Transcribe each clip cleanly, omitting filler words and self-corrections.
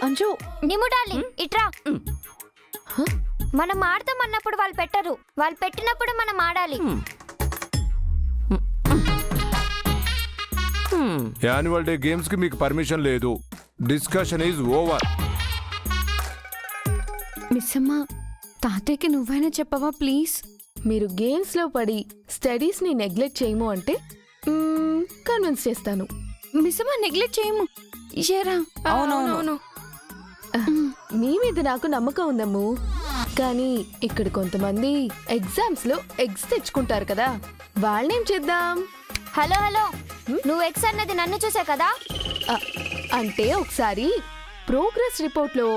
అంజు నిమ్ము డార్లింగ్ ఇట్రా. మనం ఆడతాం అన్నప్పుడు వాళ్ళు పెట్టరు, వాళ్ళు పెట్టినప్పుడు మనం ఆడాలి. యాన్యువల్ డే గేమ్స్ కి మీకు పర్మిషన్ లేదు. Discussion is over. మిస్సమ్మ, తాతయ్యకి నువ్వైనా చెప్పవా ప్లీజ్? మీరు గేమ్స్ లో పడి స్టడీస్ ని నెగ్లెక్ట్ చేయము అంటే కన్విన్స్ చేస్తాను. మిస్సమ్మ నెగ్లెక్ట్ చేయము. ఏరా? అవునవును, మీ మీద నాకు నమ్మకం ఉందమ్ము. కానీ ఇక్కడ కొంతమంది ఎగ్జామ్స్ లో ఎగ్స్ తెచ్చుకుంటారు కదా, వాళ్ళనేం చేద్దాం? హలో హలో, నువ్వు ఎక్స్ అన్నది నన్ను చూసే కదా. అంటే ఒకసారి ప్రోగ్రెస్ రిపోర్ట్ లో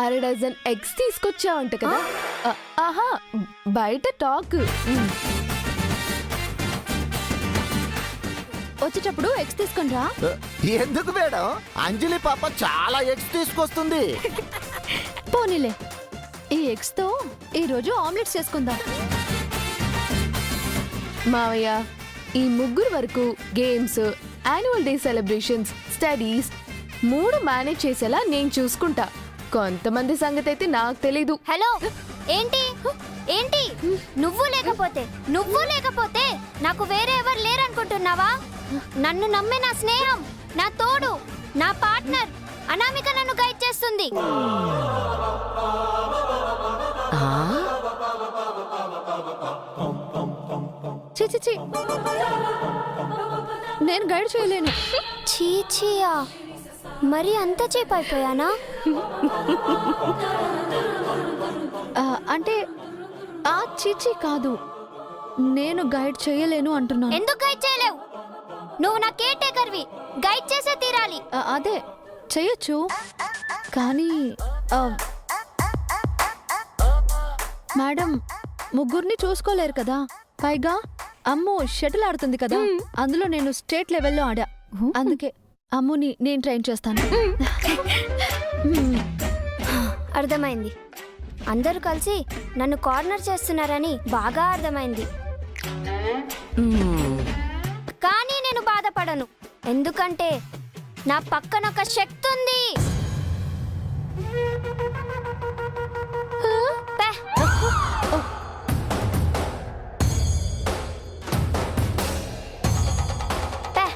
1/2 డజన్ ఎగ్స్ తీసుకొచ్చావంట కదా. ఆహా, బయట టాక్. వచ్చేటప్పుడు ఎగ్స్ తీసుకుని రా. ఎందుకు మేడం? అంజలి పాప చాలా ఎగ్స్ తీసుకొస్తుంది. పోనీలే, ఈ ఎగ్స్ తో ఈ రోజు ఆమ్లెట్స్ చేసుకుందాం. మావయ్య, ఈ ముగ్గురు వరకు games, annual day celebrations, studies 3 manage చేసేలా నేను చూసుకుంటా. కొంతమంది సంగతి అయితే నాకు తెలీదు. హలో, ఏంటి ఏంటి? నువ్వు లేకపోతే నాకు వేరే ఎవరు లేరనుకుంటున్నావా? నన్ను నమ్మే నా స్నేహం, నా తోడు, నా పార్ట్నర్ అనామిక నన్ను గైడ్ చేస్తుంది. చీ, నేను గైడ్ చేయలేను. చీచియా, మరి అంత చేపైపోయానా? అంటే ఆ చీచి కాదు, నేను గైడ్ చేయలేను అంటున్నాను. ఎందుకు గైడ్ చేయలేవు? నువ్వు నా కేర్ టేకర్వి, గైడ్ చేసే తీరాలి. అదే చెయ్యొచ్చు, కానీ మేడం ముగ్గురిని చూసుకోలేరు కదా. పైగా అమ్ము షటిల్ ఆడుతుంది కదా, అందులో నేను స్టేట్ లెవెల్లో ఆడా. అందుకే అమ్ముని నేను ట్రైన్ చేస్తాను. అర్థమైంది. అందరూ కలిసి నన్ను కార్నర్ చేస్తున్నారని బాగా అర్థమైంది. కానీ నేను బాధపడను, ఎందుకంటే నా పక్కన ఒక శక్తి ఉంది. పే. పే.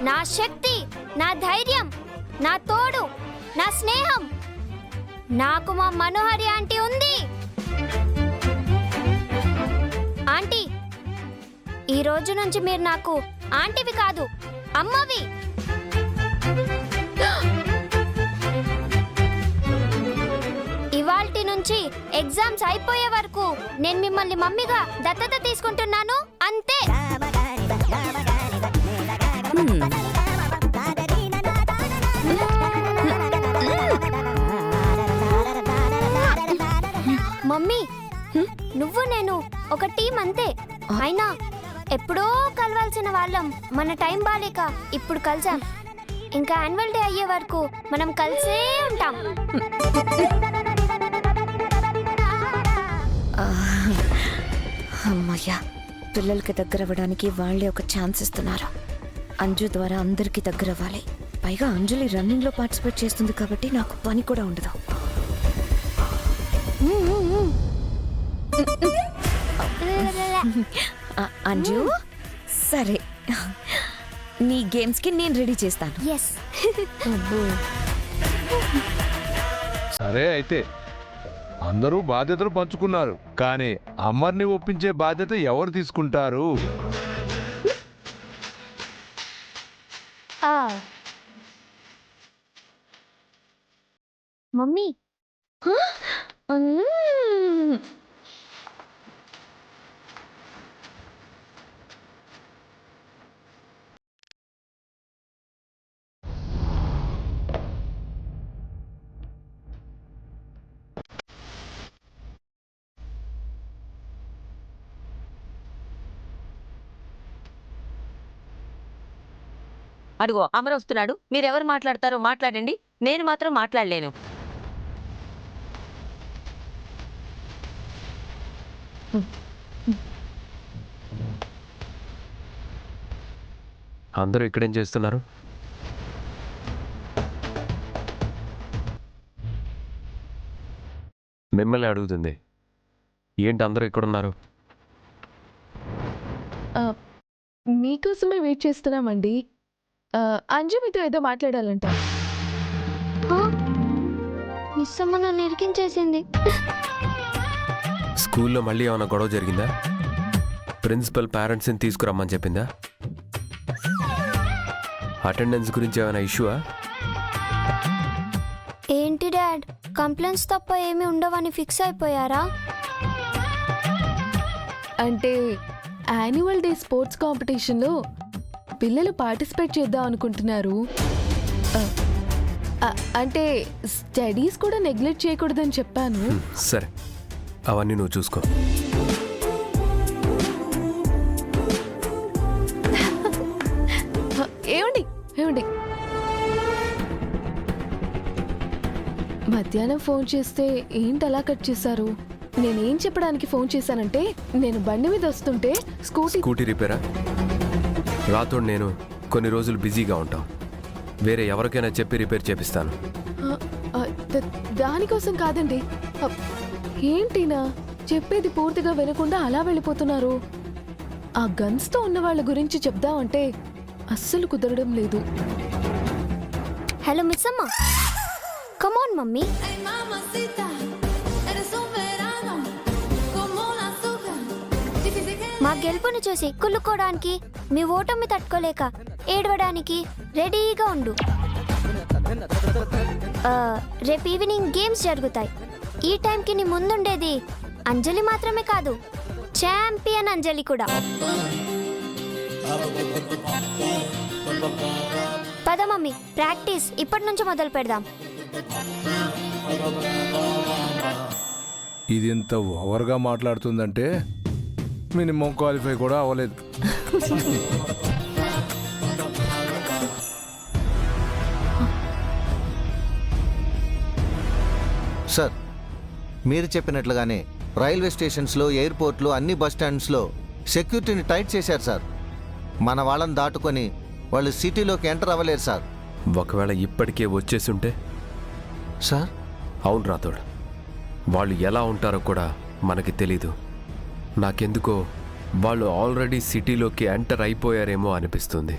నా శక్తి, నా ధైర్యం, నా తోడు, నా స్నేహం నాకు మా మనోహరి ఆంటీ ఉంది. ఆంటీ, ఈ రోజు నుంచి మీరు నాకు ఆంటీవి కాదు, అమ్మవి. ఇవాల్టి నుంచి ఎగ్జామ్స్ అయిపోయే వరకు నేను మిమ్మల్ని మమ్మీగా దత్తత తీసుకుంటున్నాను, అంతే. మమ్మీ, నువ్వు నేను ఒక టీం అంతే. అయినా ఎప్పుడో కలవాల్సిన వాళ్ళం మన టైం బాలేక ఇప్పుడు కలిసాం. ఇంకా యాన్యువల్ డే అయ్యే వరకు మనం కలిసే ఉంటాం. అమ్మయ్యా, పిల్లలకి దగ్గర అవ్వడానికి వాళ్ళే ఒక ఛాన్స్ ఇస్తున్నారు. అంజు ద్వారా అందరికీ దగ్గర అవ్వాలి. పైగా అంజలి రన్నింగ్లో పార్టిసిపేట్ చేస్తుంది కాబట్టి నాకు పని కూడా ఉండదు. అంజు, సరే, నీ గేమ్స్కి నేను రెడీ చేస్తాను. ఎస్. సరే అయితే అందరూ బాధ్యతలు పంచుకున్నారు, కానీ అమ్మర్ని ఒప్పించే బాధ్యత ఎవరు తీసుకుంటారు? మమ్మీ, అడుగో అమర వస్తున్నాడు. మీరెవరు మాట్లాడతారో మాట్లాడండి, నేను మాత్రం మాట్లాడలేను. అందరూ ఇక్కడేం చేస్తున్నారు? మిమ్మల్ని అడుగుతుంది. ఏంటి అందరూ ఇక్కడున్నారు? మీకోసమే వెయిట్ చేస్తున్నామండి. అంజు మీతో ఏదో మాట్లాడాలంట. మిస్ అమ్మ నన్ను ఇరికించేసింది. స్కూల్లో మళ్ళీ ఏమైనా గొడవ జరిగిందా? ప్రిన్సిపల్ పేరెంట్స్ని తీసుకురమ్మని చెప్పిందా? అటెండెన్స్ గురించి ఏమైనా ఇష్యూవా? ఏంటి డాడ్, కంప్లైంట్స్ తప్ప ఏమీ ఉండవని ఫిక్స్ అయిపోయారా? అంటే యాన్యువల్ డే స్పోర్ట్స్ కాంపిటీషన్లో పిల్లలు పార్టిసిపేట్ చేద్దాం అనుకుంటున్నారు. అంటే స్టడీస్ కూడా నెగ్లెక్ట్ చేయకూడదని చెప్పాను. సరే, అవన్నీ నువ్వు చూసుకో. ఏమండి ఏమండి, మధ్యాహ్నం ఫోన్ చేస్తే ఏంటి అలా కట్ చేశారు? నేనేం చెప్పడానికి ఫోన్ చేశానంటే, నేను బండి మీద వస్తుంటే స్కూటీ రిపేరా? రాతోడు నేను కొన్ని రోజులు బిజీగా ఉంటాం. వేరే ఎవరికైనా చెప్పి రిపేర్ చేపిస్తాను. దానికోసం కాదండి. ఏంటినా చెప్పేది పూర్తిగా వినకుండా అలా వెళ్ళిపోతున్నారు? ఆ గన్స్తో ఉన్న వాళ్ళ గురించి చెప్దామంటే అస్సలు కుదరడం లేదు. హలో మిస్ అమ్మ, కమ్ ఆన్ మమ్మీ. మా గెలుపుని చూసి కుళ్ళుకోవడానికి, మీ ఓటమి తట్టుకోలేక ఏడవడానికి రెడీగా ఉండు. రేపు ఈవినింగ్ గేమ్స్ జరుగుతాయి. ఈ టైంకి నీ ముందుండేది అంజలి మాత్రమే కాదు, ఛాంపియన్ అంజలి కూడా. పద మమ్మీ, ప్రాక్టీస్ ఇప్పటి నుంచి మొదలు పెడదాం. ఇది ఇంత ఓవర్గా మాట్లాడుతుందంటే మినిమం క్వాలిఫై కూడా అవ్వలేదు. సార్, మీరు చెప్పినట్లుగానే రైల్వే స్టేషన్స్లో, ఎయిర్పోర్ట్లో, అన్ని బస్ స్టాండ్స్లో సెక్యూరిటీని టైట్ చేశారు సార్. మన వాళ్ళని దాటుకొని వాళ్ళు సిటీలోకి ఎంటర్ అవ్వలేరు సార్. ఒకవేళ ఇప్పటికే వచ్చేసుంటే? సార్, అవును రాతోడు, వాళ్ళు ఎలా ఉంటారో కూడా మనకి తెలీదు. నాకెందుకో వాళ్ళు ఆల్రెడీ సిటీలోకి ఎంటర్ అయిపోయారేమో అనిపిస్తుంది.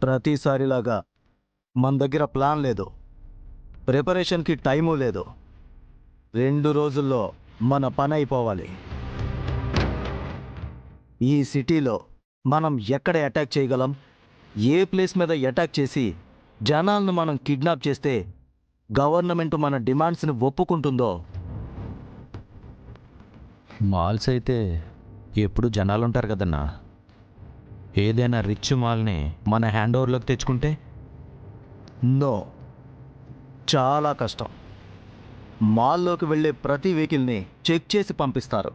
ప్రతిసారిలాగా మన దగ్గర ప్లాన్ లేదు, ప్రిపరేషన్కి టైము లేదు. 2 రోజుల్లో మన పని అయిపోవాలి. ఈ సిటీలో మనం ఎక్కడ అటాక్ చేయగలం, ఏ ప్లేస్ మీద అటాక్ చేసి జనాలను మనం కిడ్నాప్ చేస్తే గవర్నమెంట్ మన డిమాండ్స్ని ఒప్పుకుంటుందో. మాల్స్ అయితే ఎప్పుడు జనాలు ఉంటారు కదన్నా. ఏదైనా రిచ్ మాల్ని మన హ్యాండ్ ఓవర్లోకి తెచ్చుకుంటే? నో, చాలా కష్టం. మాల్లోకి వెళ్ళే ప్రతి వెహికల్ని చెక్ చేసి పంపిస్తారు.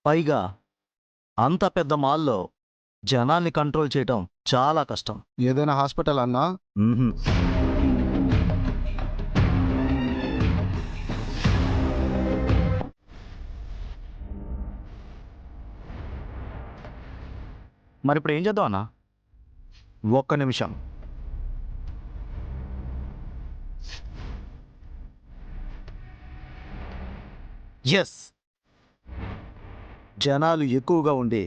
పైగా అంత పెద్ద మాల్లో జనాల్ని కంట్రోల్ చేయటం చాలా కష్టం. ఏదైనా హాస్పిటల్ అన్నా? మరి ఇప్పుడు ఏం చేద్దాం అన్నా? ఒక్క నిమిషం. ఎస్, జనాలు ఎక్కువగా ఉండి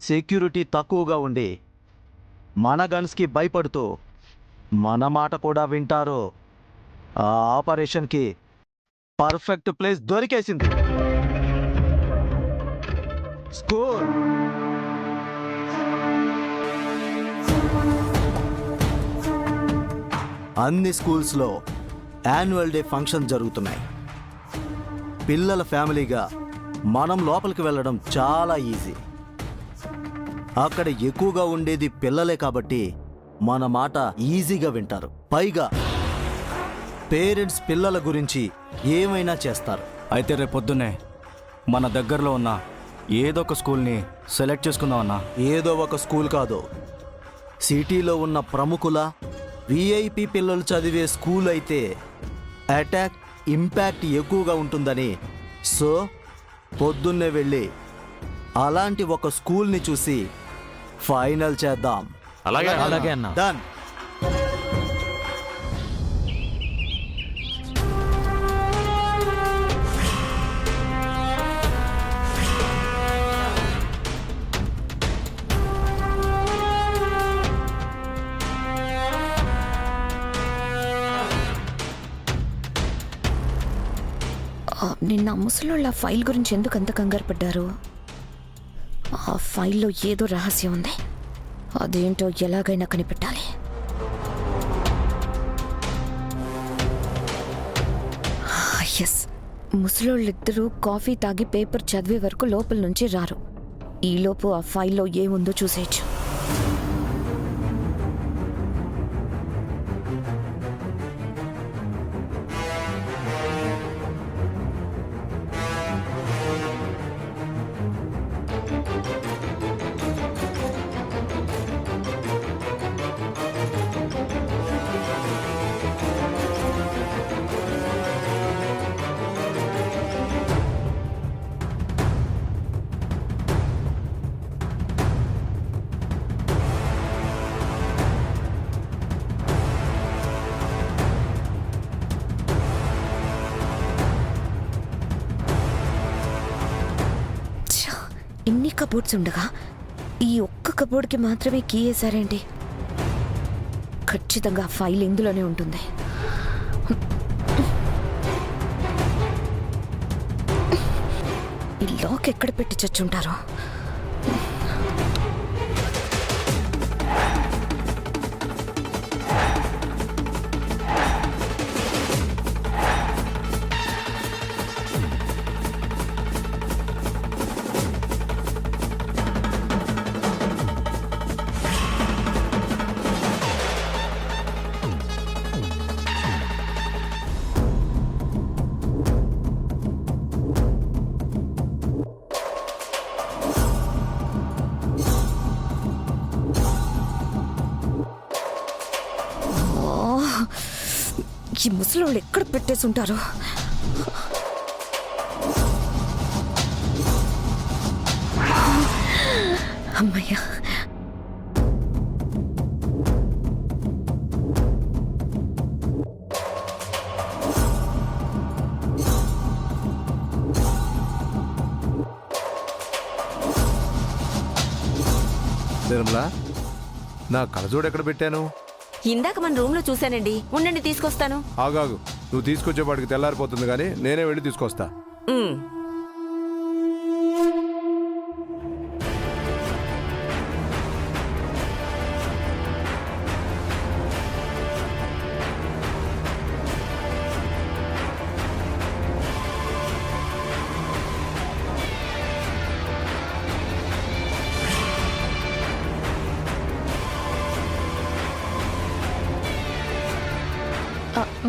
సెక్యూరిటీ తక్కువగా ఉండి మన గన్స్కి భయపడుతూ మన మాట కూడా వింటారు. ఆ ఆపరేషన్కి పర్ఫెక్ట్ ప్లేస్ దొరికేసింది. స్కూల్. అన్ని స్కూల్స్లో యాన్యువల్ డే ఫంక్షన్ జరుగుతున్నాయి. పిల్లల ఫ్యామిలీగా మనం లోపలికి వెళ్ళడం చాలా ఈజీ. అక్కడ ఎక్కువగా ఉండేది పిల్లలే కాబట్టి మన మాట ఈజీగా వింటారు. పైగా పేరెంట్స్ పిల్లల గురించి ఏమైనా చేస్తారు. అయితే రేపొద్దునే మన దగ్గరలో ఉన్న ఏదో ఒక స్కూల్ని సెలెక్ట్ చేసుకుందామన్నా. ఏదో ఒక స్కూల్ కాదు, సిటీలో ఉన్న ప్రముఖుల విఐపి పిల్లలు చదివే స్కూల్ అయితే అటాక్ ఇంపాక్ట్ ఎక్కువగా ఉంటుందని. సో పొద్దున్నే వెళ్ళి అలాంటి ఒక స్కూల్ని చూసి ఫైనల్ చేద్దాం. అలాగే అన్న. డన్. నిన్న ముసలోళ్ళ ఫైల్ గురించి ఎందుకు అంత కంగారు పడ్డారు? ఆ ఫైల్లో ఏదో రహస్యం ఉంది. అదేంటో ఎలాగైనా కనిపెట్టాలి. ఎస్, ముసలోళ్ళిద్దరూ కాఫీ తాగి పేపర్ చదివే వరకు లోపల నుంచి రారు. ఈలోపు ఆ ఫైల్లో ఏముందో చూసేయచ్చు. ఇన్ని కబోర్డ్స్ ఉండగా ఈ ఒక్క కబోర్డ్కి మాత్రమే కీ వేశారేంటి? ఖచ్చితంగా ఫైల్ ఇందులోనే ఉంటుంది. ఈ లాక్ ఎక్కడ పెట్టి చచ్చుంటారో? ఈ ముసలోళ్ళు ఎక్కడ పెట్టేసి ఉంటారు? అమ్మయ్యా, నిర్మలా, నా కలజోడు ఎక్కడ పెట్టాను? ఇందాక మన రూమ్ లో చూశానండి. ఉండండి, తీసుకొస్తాను. ఆగాగు, నువ్వు తీసుకొచ్చేపాటికి తెల్లారిపోతుంది కానీ నేనే వెళ్ళి తీసుకొస్తా. ఉమ్.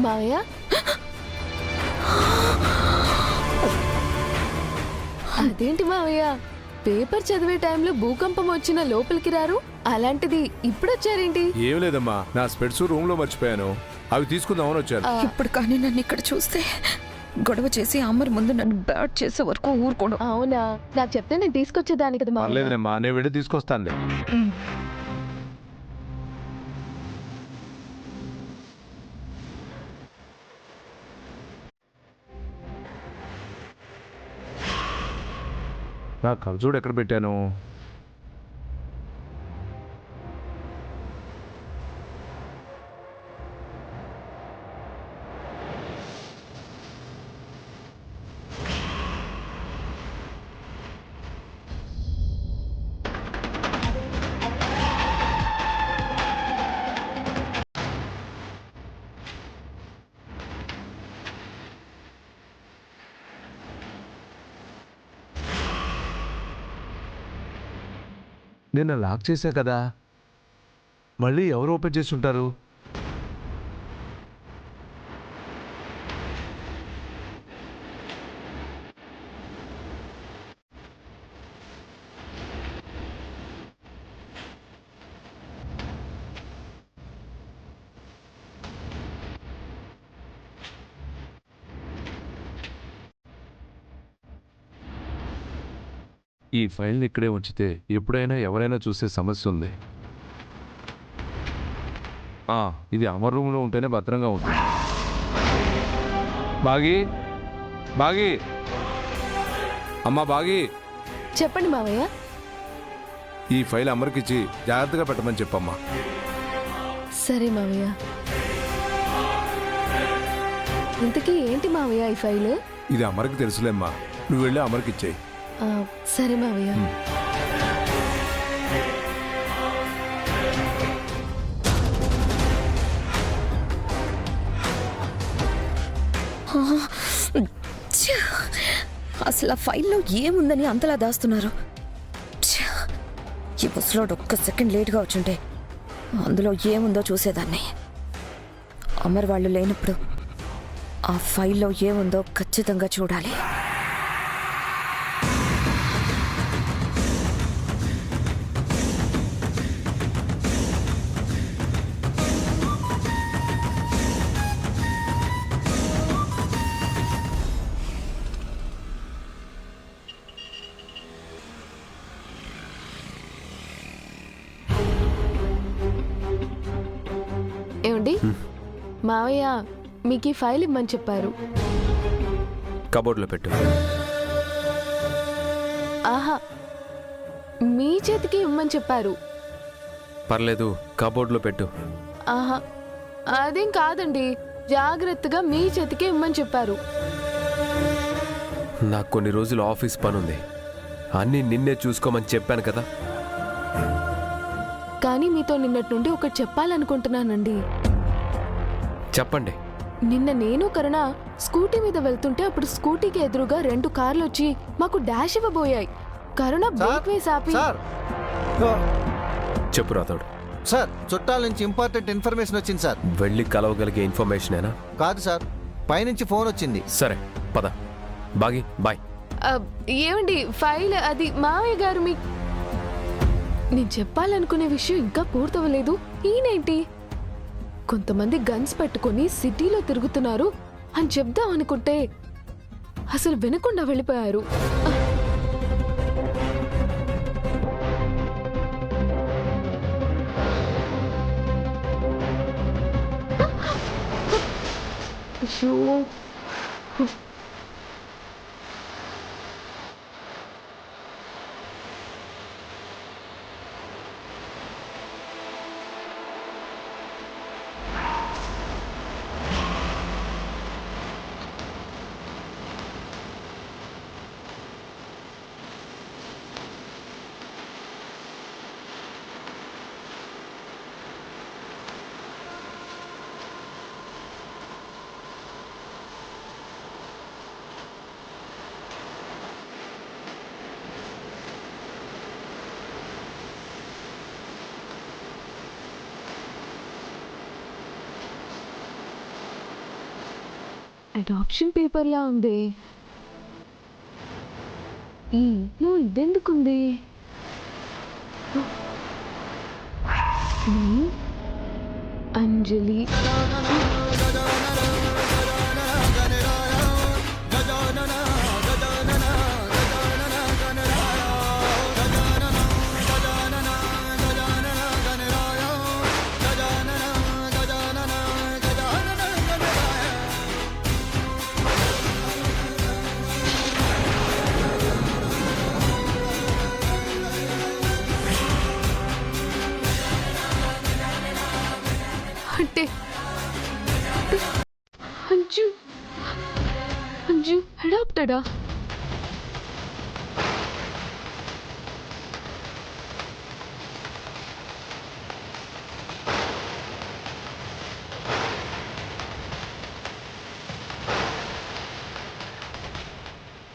మావయ్య, అదేంటి మావయ్య, పేపర్ చదివే టైంలో భూకంపం వచ్చిన లోపలికి రారు, అలాంటిది ఇప్పుడు వచ్చారేంటి? ఏం లేదమ్మా, నా స్పెట్స్ రూమ్ లో మర్చిపోయాను, అవి తీసుకుందామని వచ్చాను. ఇప్పుడు కానీ నన్ను ఇక్కడ చూస్తే గొడవ చేసి అమ్మర్ ముందు నన్ను బ్యాట్ చేసే వరకు ఊరుకోడు. అవునా, నాకు చెప్తే నేను తీసుకొచ్చేదాన్ని కదా మావయ్య. పర్లేదమ్మా, నేను వెళ్ళి తీసుకొస్తానులే. నా కలజోడు ఎక్కడ పెట్టాను? నిన్న లాక్ చేశా కదా, మళ్ళీ ఎవరు ఓపెన్ చేసి ఉంటారు? ఈ ఫైల్ని ఇక్కడే ఉంచితే ఎప్పుడైనా ఎవరైనా చూసే సమస్య ఉంది. ఇది అమర్ రూమ్లో ఉంటేనే భద్రంగా ఉంటుంది. బాగి బాగి అమ్మా బాగి, చెప్పండి మావయ్య. ఈ ఫైల్ అమర్కిచ్చి జాగ్రత్తగా పెట్టమని చెప్పమ్మా. సరే మావయ్య. ఇంతకీ ఏంటి మావయ్య ఈ ఫైల్? ఇది అమర్కి తెలుసులేమ్మా, నువ్వు వెళ్ళి అమర్కిచ్చేయి. సరే మావయ్య. అసలు ఆ ఫైల్లో ఏముందని అంతలా దాస్తున్నారు? ఛ! ఈ బస్సులో ఒక్క సెకండ్ లేట్గా వచ్చుంటే అందులో ఏముందో చూసేదాన్ని. అమర్ వాళ్ళు లేనప్పుడు ఆ ఫైల్లో ఏముందో ఖచ్చితంగా చూడాలి. ఏమండి, మావయ్య మీకు ఈ ఫైల్ ఇమ్మని చెప్పారు. కబోర్డ్లో పెట్టు. ఆహా, మీ చేతికి ఇమ్మని చెప్పారు. పర్లేదు, కబోర్డ్లో పెట్టు. ఆహా, అదేం కాదండి, జాగ్రత్తగా మీ చేతికి ఇమ్మని చెప్పారు. నాకు కొన్ని రోజులు ఆఫీస్ పని ఉంది, అన్నీ నిన్నే చూసుకోమని చెప్పాను కదా. కానీ మీతో నిన్నటి నుండి ఒకటి చెప్పాలనుకుంటున్నానండి. చెప్పండి. నిన్న నేను కరుణ స్కూటీ మీద వెళ్తుంటే అప్పుడు స్కూటీకి ఎదురుగా 2 కార్లు వచ్చి మాకు డాష్ ఇవ్వబోయాయి. కరుణ బ్రేక్ వేసి ఆపి, సార్ చెప్పు రాతోడు. సార్ చుట్టాల నుంచి ఇంపార్టెంట్ ఇన్ఫర్మేషన్ వచ్చింది సార్. వెళ్ళి కలవగలిగే ఇన్ఫర్మేషనేనా? కాదు సార్, పైనుంచి ఫోన్ వచ్చింది. సరే పద. బాగి బాయ్. ఏమండి ఫైల్ అది మావయ్య గారు మీ నేను చెప్పాలనుకునే విషయం ఇంకా పూర్తవలేదు. ఈయనేంటి కొంతమంది గన్స్ పెట్టుకొని సిటీలో తిరుగుతున్నారు అని చెప్దాం అనుకుంటే అసలు వినకుండా వెళ్ళిపోయారు. అయ్యో, అడాప్షన్ పేపర్లా ఉంది. ఇదెందుకుంది? అంజలి అంటే అంజు అంజు అడాప్టెడా?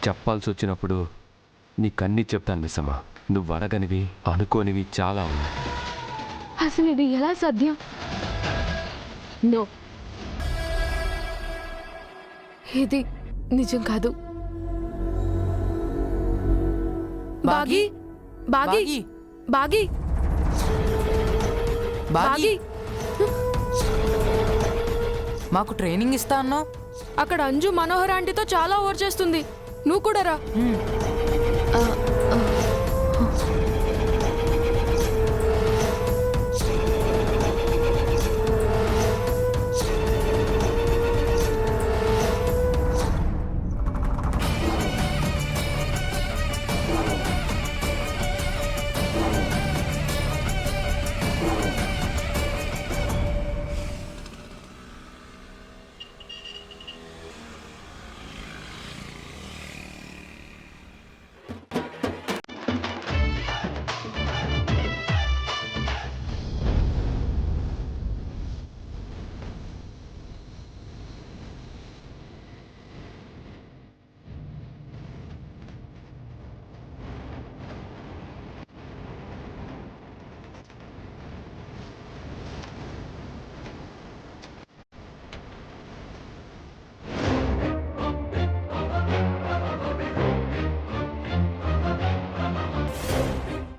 చెప్పాల్సి వచ్చినప్పుడు నీకన్నీ చెప్తాను మిస్సమ్మా. నువ్వు అడగనివి అనుకోనివి చాలా ఉన్నాయి. అసలు ఇది ఎలా సాధ్యం? నో, ఇది నిజం కాదు. బాగి బాగి బాగి బాగి మాకు ట్రైనింగ్ ఇస్తా అన్నావు. అక్కడ అంజు మనోహర్ ఆంటీతో చాలా ఓవర్ చేస్తుంది. నువ్వు కూడా రా. ఆ.